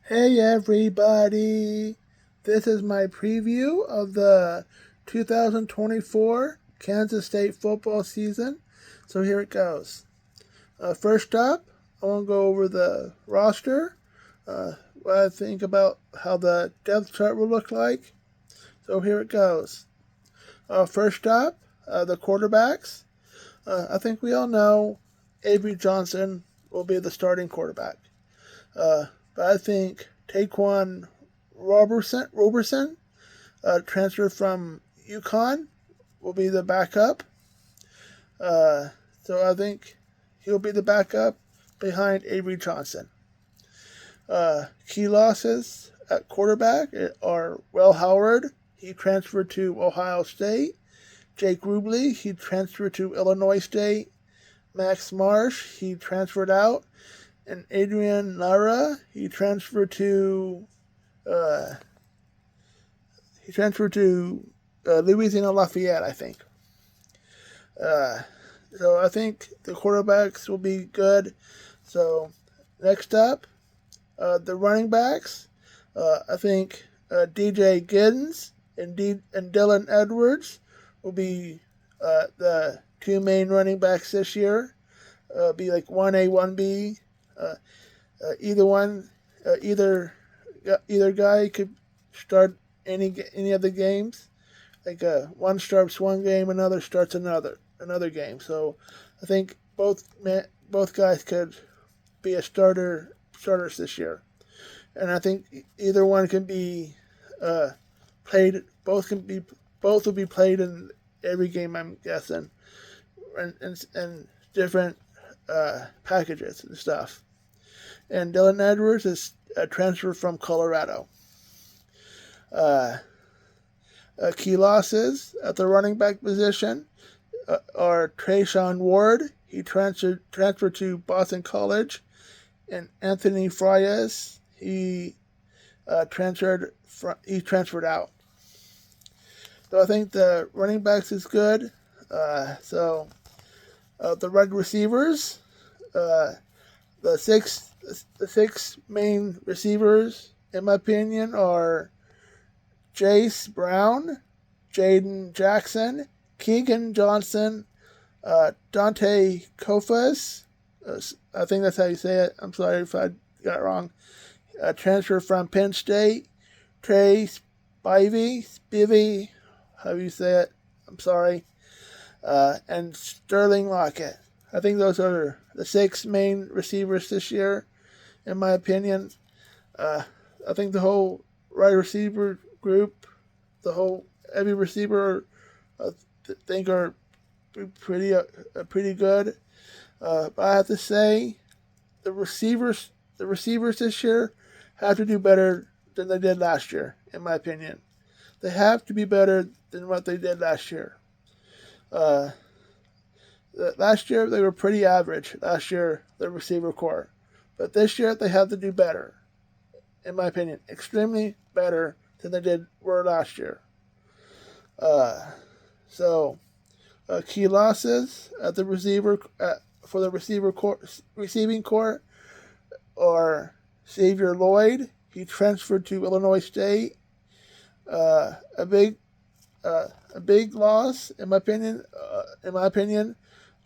Hey everybody! This is my preview of the 2024 Kansas State football season. So here it goes. First up, I want to go over the roster, what I think about how the depth chart will look like. So here it goes. First up, the quarterbacks. I think we all know Avery Johnson will be the starting quarterback. But I think Taquan Roberson, transferred from UConn, will be the backup. So I think he'll be the backup behind Avery Johnson. Key losses at quarterback are Will Howard. He transferred to Ohio State. Jake Rubley, he transferred to Illinois State. Max Marsh, he transferred out. And Adrian Lara, he transferred to Louisiana Lafayette, I think. So I think the quarterbacks will be good. So next up, the running backs. I think DJ Giddens and Dylan Edwards will be the two main running backs this year. Be like 1A, 1B. Either guy could start any of the games. Like one starts one game, another starts another game. So I think both guys could be starters this year, and I think either one can be played. Both will be played in every game, I'm guessing, and different packages and stuff. And Dylan Edwards is a transfer from Colorado. Key losses at the running back position are Trayshawn Ward. He transferred to Boston College, and Anthony Frias. He transferred out. So I think the running backs is good. The wide receivers, the six main receivers, in my opinion, are Jace Brown, Jaden Jackson, Keegan Johnson, Dante Kofas. I think that's how you say it. I'm sorry if I got it wrong. Transfer from Penn State. Trey Spivey, how you say it? I'm sorry. And Sterling Lockett. I think those are the six main receivers this year, in my opinion. I think the whole wide receiver group, every receiver, I think are pretty good. But I have to say, the receivers this year have to do better than they did last year, in my opinion. They have to be better than what they did last year. Last year they were pretty average. Last year, the receiver core, but this year they have to do better, in my opinion, extremely better than they were last year. Key losses at the for the receiving core are Xavier Lloyd. He transferred to Illinois State. A big loss, in my opinion.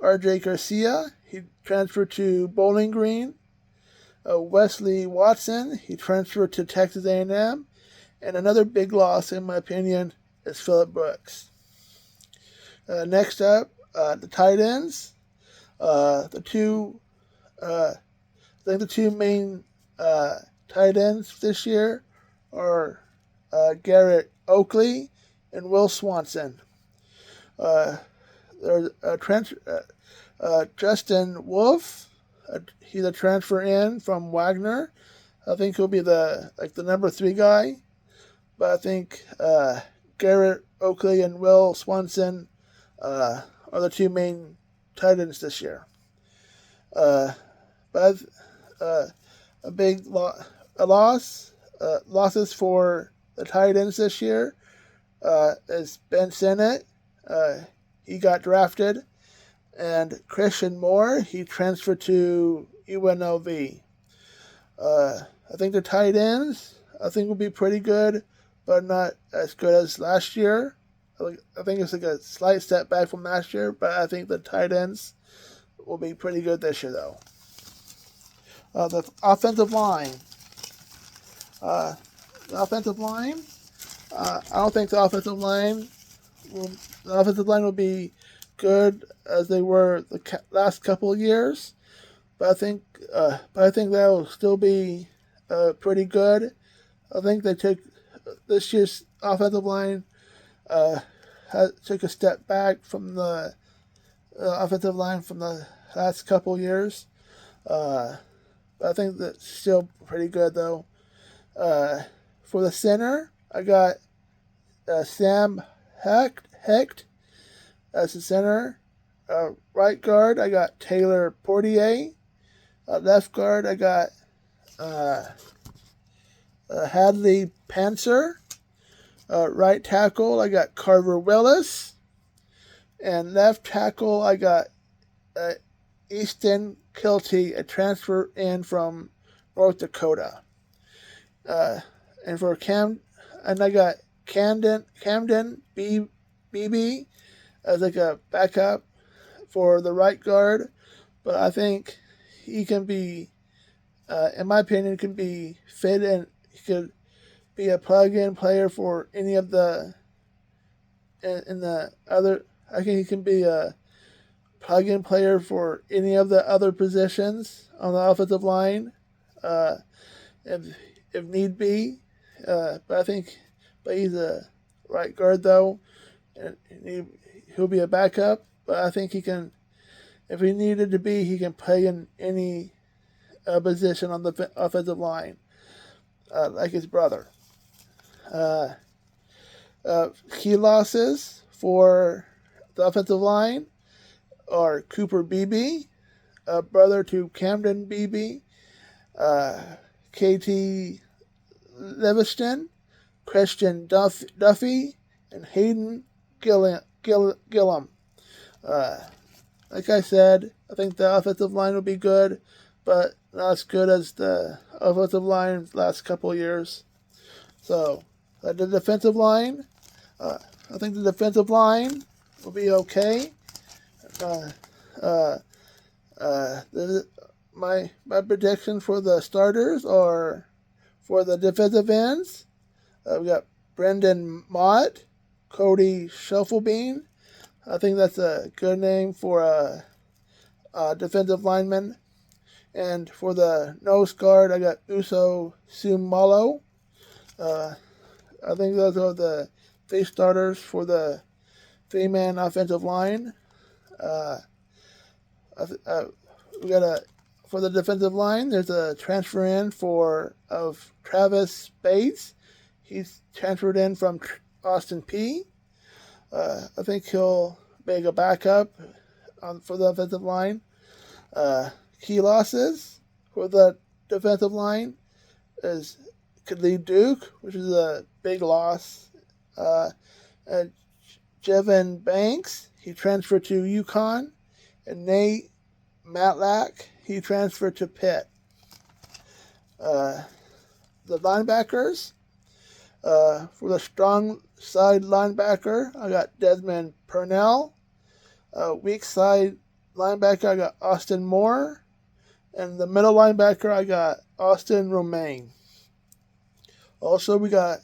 R.J. Garcia. He transferred to Bowling Green. Wesley Watson. He transferred to Texas A&M. And another big loss, in my opinion, is Phillip Brooks. Next up, the tight ends. The two main tight ends this year are Garrett Oakley and Will Swanson. There's Justin Wolf. He's a transfer in from Wagner. I think he'll be the number 3 guy. But I think Garrett Oakley and Will Swanson are the two main tight ends this year. But a big losses for the tight ends this year is Ben Sinnott. He got drafted, and Christian Moore. He transferred to UNLV. I think the tight ends, I think will be pretty good, but not as good as last year. I think it's like a slight step back from last year, but I think the tight ends will be pretty good this year, though. The offensive line. Uh, the offensive line. I don't think the offensive line will be good as they were the last couple of years, but I think that will still be pretty good. I think they took this year's offensive line took a step back from the offensive line from the last couple years. But I think that's still pretty good though. For the center, I got Sam Hecht as the center. Right guard, I got Taylor Portier. Left guard, I got Hadley Panzer. Right tackle, I got Carver Willis. And left tackle, I got Easton Kilty, a transfer in from North Dakota. And for I got Camden Beebe as like a backup for the right guard, but I think he can be, in my opinion, can be fit and he could be a plug-in player for any of the in the other. I think he can be a plug-in player for any of the other positions on the offensive line, if need be. But he's a right guard though, and he'll be a backup. But I think he can, if he needed to be, he can play in any position on the offensive line, like his brother. Key losses for the offensive line are Cooper Beebe, brother to Camden Beebe, KT Leviston, Christian Duffy, and Hayden Gillum. Like I said, I think the offensive line will be good, but not as good as the offensive line last couple of years. So, the defensive line, I think the defensive line will be okay. My prediction for the starters are for the defensive ends. We got Brendan Mott, Cody Shufflebean. I think that's a good name for a defensive lineman. And for the nose guard, I got Uso Sumalo. I think those are the three starters for the three-man offensive line. We got for the defensive line. There's a transfer in of Travis Bates. He's transferred in from Austin Peay. I think he'll make a backup for the offensive line. Key losses for the defensive line is Khalid Duke, which is a big loss. And Jevin Banks, he transferred to UConn. And Nate Matlack, he transferred to Pitt. The linebackers, for the strong side linebacker, I got Desmond Purnell. Weak side linebacker, I got Austin Moore. And the middle linebacker, I got Austin Romaine. Also, we got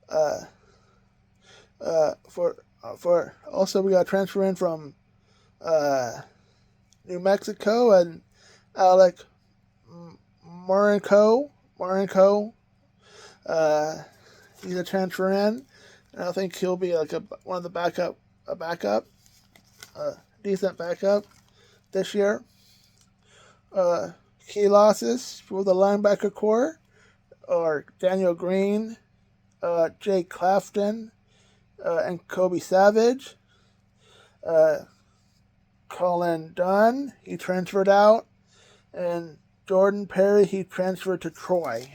we got transfer in from New Mexico and Alec Marinko. He's a transfer in, and I think he'll be like one of the decent backup this year. Key losses for the linebacker core are Daniel Green, Jake Clafton, and Kobe Savage. Colin Dunn, he transferred out, and Jordan Perry, he transferred to Troy.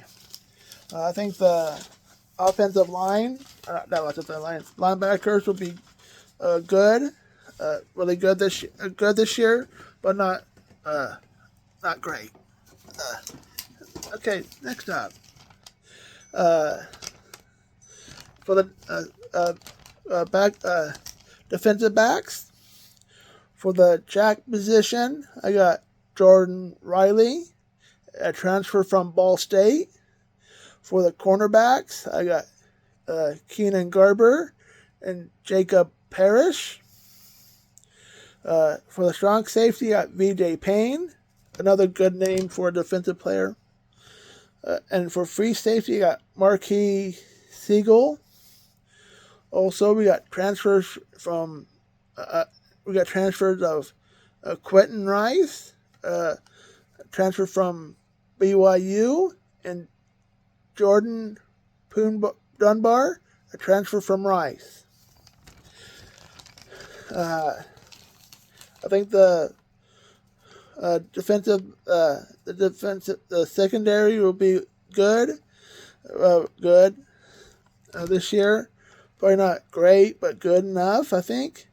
I think the offensive line, linebackers will be good, really good this year, but not great. Okay, next up. Uh, for the defensive backs, for the jack position, I got Jordan Riley, a transfer from Ball State. For the cornerbacks, I got Keenan Garber and Jacob Parrish. For the strong safety, I got VJ Payne, another good name for a defensive player. And for free safety, you got Marquis Siegel. Also, we got transfers from of Quentin Rice, transfer from BYU, and Jordan Dunbar, a transfer from Rice. I think the secondary will be good this year. Probably not great, but good enough, I think.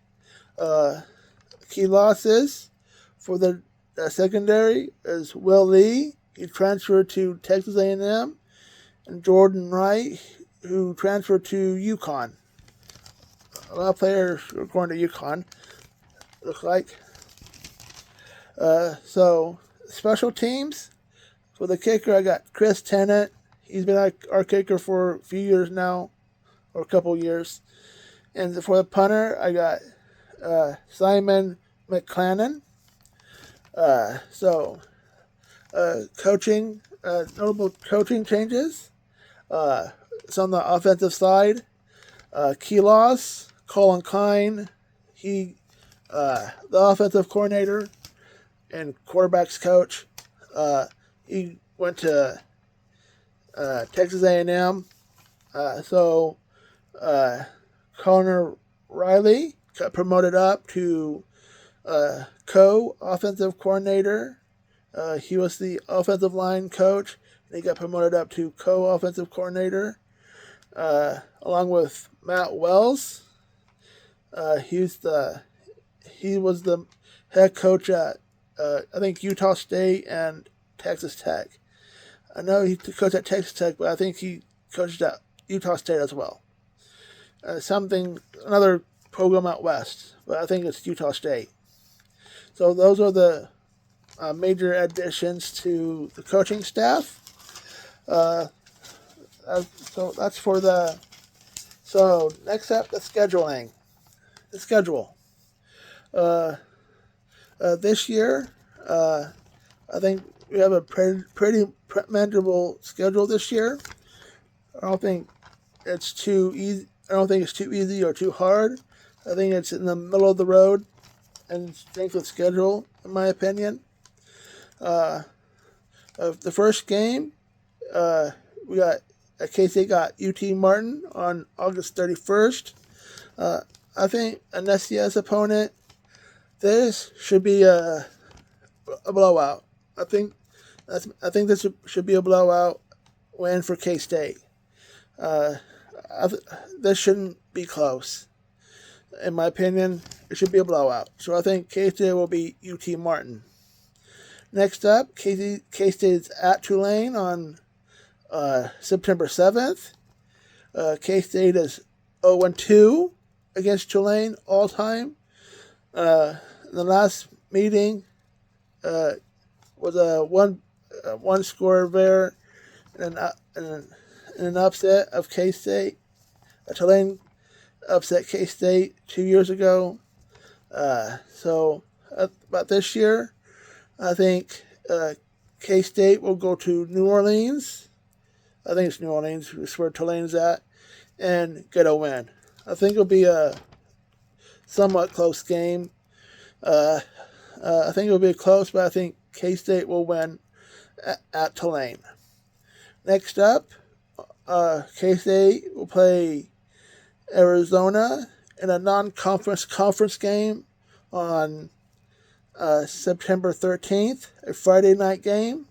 Key losses for the secondary is Will Lee. He transferred to Texas A&M, and Jordan Wright, who transferred to UConn. A lot of players are going to UConn, looks like. So, special teams. For the kicker, I got Chris Tennant. He's been our kicker for a few years now, or a couple years. And for the punter, I got Simon McClannon. Coaching, notable coaching changes. It's on the offensive side. Key loss, Colin Kine. He, the offensive coordinator and quarterbacks coach. He went to Texas A&M. Connor Riley got promoted up to co-offensive coordinator. He was the offensive line coach, and he got promoted up to co-offensive coordinator, along with Matt Wells. He was the head coach at I think Utah State and Texas Tech. I know he coached at Texas Tech, but I think he coached at Utah State as well. Another program out west, but I think it's Utah State. So those are the major additions to the coaching staff. So that's for the. So next up, the scheduling. The schedule. This year, I think we have a pretty manageable schedule this year. I don't think it's too easy. I don't think it's too easy or too hard. I think it's in the middle of the road and strength of schedule, in my opinion. The first game, we got K-State got UT Martin on August 31st. I think an SCS opponent. This should be a blowout. I think this should be a blowout win for K-State. This shouldn't be close. In my opinion, it should be a blowout. So I think K-State will be UT Martin. Next up, K-State is at Tulane on September 7th. K-State is 0-2 against Tulane all time. The last meeting was a one score there and an upset of K-State. Tulane upset K-State 2 years ago. But this year, I think K-State will go to New Orleans. I think it's New Orleans, it's where Tulane's at, and get a win. I think it'll be a somewhat close game. I think it'll be close, but I think K-State will win at Tulane. Next up, K-State will play Arizona in a non-conference conference game on September 13th, a Friday night game.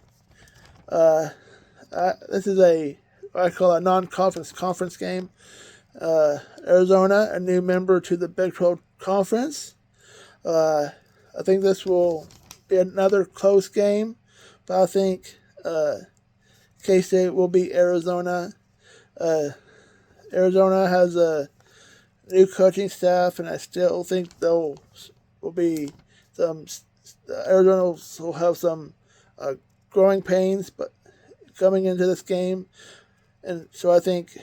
This is what I call a non-conference conference game. Arizona, a new member to the Big 12 Conference. I think this will be another close game, but I think K-State will beat Arizona. Arizona has a new coaching staff, and I still think will be some. Arizona will have some growing pains, but coming into this game, and so I think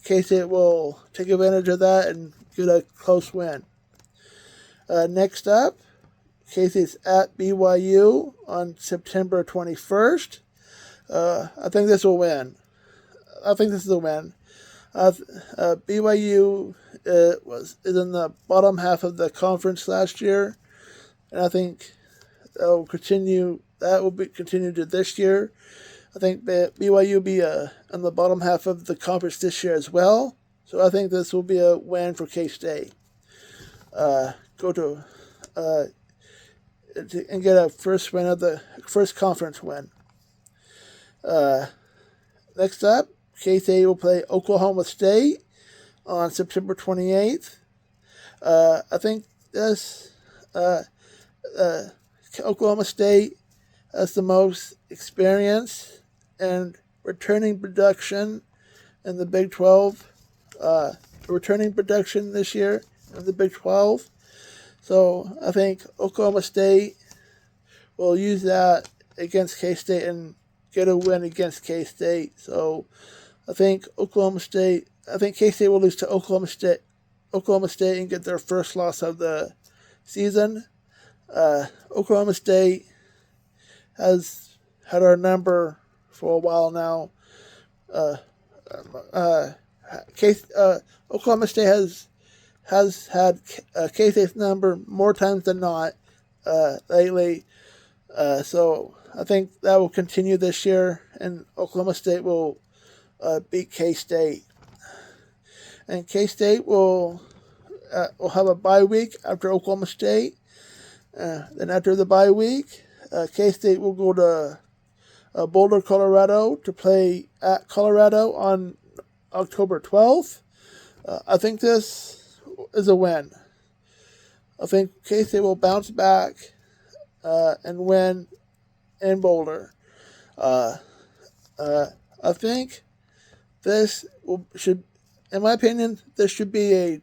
K-State will take advantage of that and get a close win. Next up, K-State's at BYU on September 21st. I think this will win. I think this is a win. BYU is in the bottom half of the conference last year, and I think that will continue. That will be continued to this year. I think BYU will be in the bottom half of the conference this year as well. So I think this will be a win for K-State. Go to and get a first win of the first conference win. Next up, K-State will play Oklahoma State on September 28th. I think this Oklahoma State has the most experience and returning production in the Big 12. Returning production this year in the Big 12. So I think Oklahoma State will use that against K-State and get a win against K-State. So I think K-State will lose to Oklahoma State and get their first loss of the season. Oklahoma State has had our number for a while now. Oklahoma State has had K-State's number more times than not lately. So I think that will continue this year, and Oklahoma State will beat K-State. And K-State will have a bye week after Oklahoma State. Then after the bye week, K-State will go to Boulder, Colorado to play at Colorado on October 12th. I think this is a win. I think K-State will bounce back and win in Boulder. I think this should, in my opinion, this should be a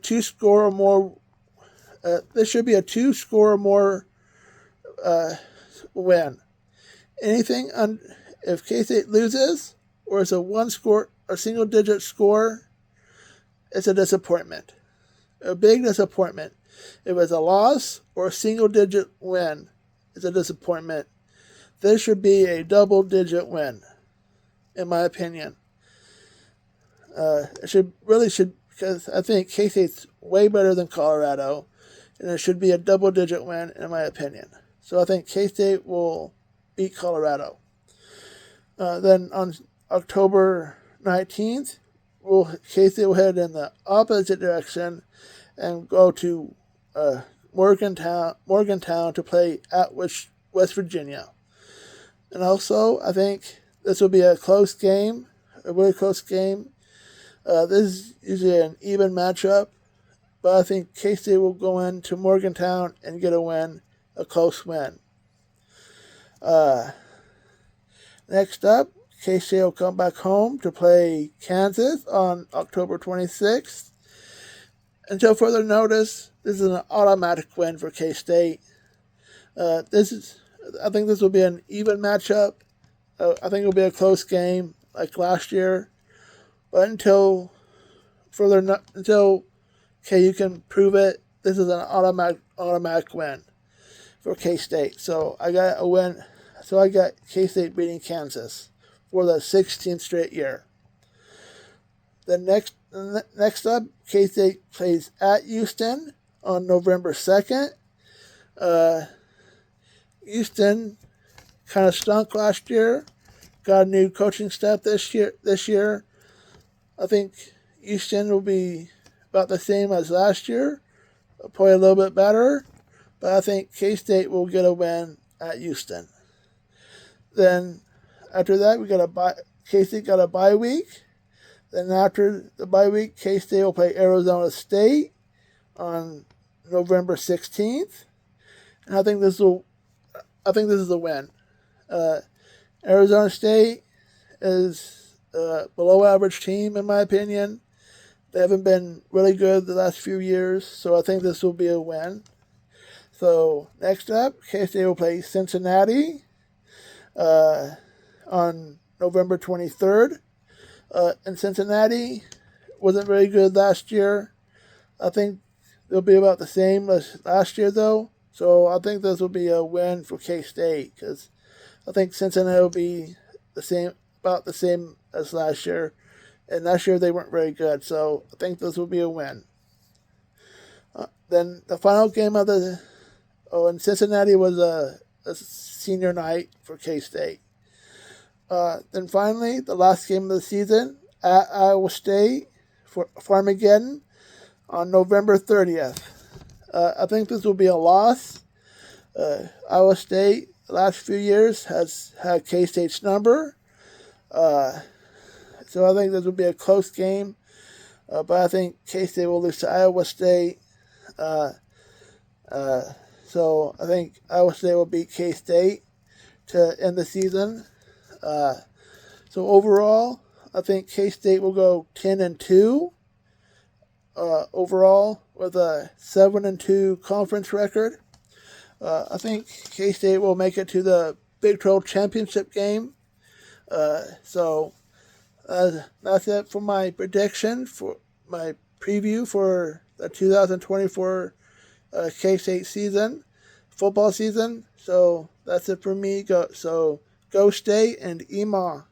two-score or more. This should be a two-score or more win. Anything if K-State loses or it's a single-digit score, it's a disappointment. A big disappointment. If it's a loss or a single-digit win, it's a disappointment. This should be a double-digit win, in my opinion. It should because I think K-State's way better than Colorado, and it should be a double-digit win, in my opinion. So I think K-State will beat Colorado. Then on October 19th, K-State will head in the opposite direction and go to Morgantown to play at West Virginia. And also, I think this will be a close game, a really close game. This is usually an even matchup, but I think K-State will go into Morgantown and get a win, a close win. Next up, K-State will come back home to play Kansas on October 26th. Until further notice, this is an automatic win for K-State. I think this will be an even matchup. I think it will be a close game like last year. But until KU can prove it, this is an automatic win for K-State. So I got a win. So I got K-State beating Kansas for the 16th straight year. Next up, K-State plays at Houston on November 2nd. Houston kind of stunk last year. Got a new coaching staff this year. I think Houston will be about the same as last year, probably a little bit better. But I think K-State will get a win at Houston. Then after that, K-State got a bye week. Then after the bye week, K-State will play Arizona State on November 16th. And I think this is a win. Arizona State is a below average team, in my opinion. They haven't been really good the last few years, so I think this will be a win. So next up, K-State will play Cincinnati on November 23rd. And Cincinnati wasn't very good last year. I think they'll be about the same as last year, though. So I think this will be a win for K-State because I think Cincinnati will be about the same as last year. And last year they weren't very good, so I think this will be a win. Then the final game of in Cincinnati was a senior night for K-State. Then finally, the last game of the season at Iowa State for Farmageddon on November 30th. I think this will be a loss. Iowa State, the last few years, has had K-State's number. So I think this will be a close game. But I think K-State will lose to Iowa State. So I think Iowa State will beat K-State to end the season. So overall, I think K-State will go 10-2 overall with a 7-2 conference record. I think K-State will make it to the Big 12 championship game. So that's it for my prediction, for my preview for the 2024 K-State football season. So that's it for me. Go State and EMA.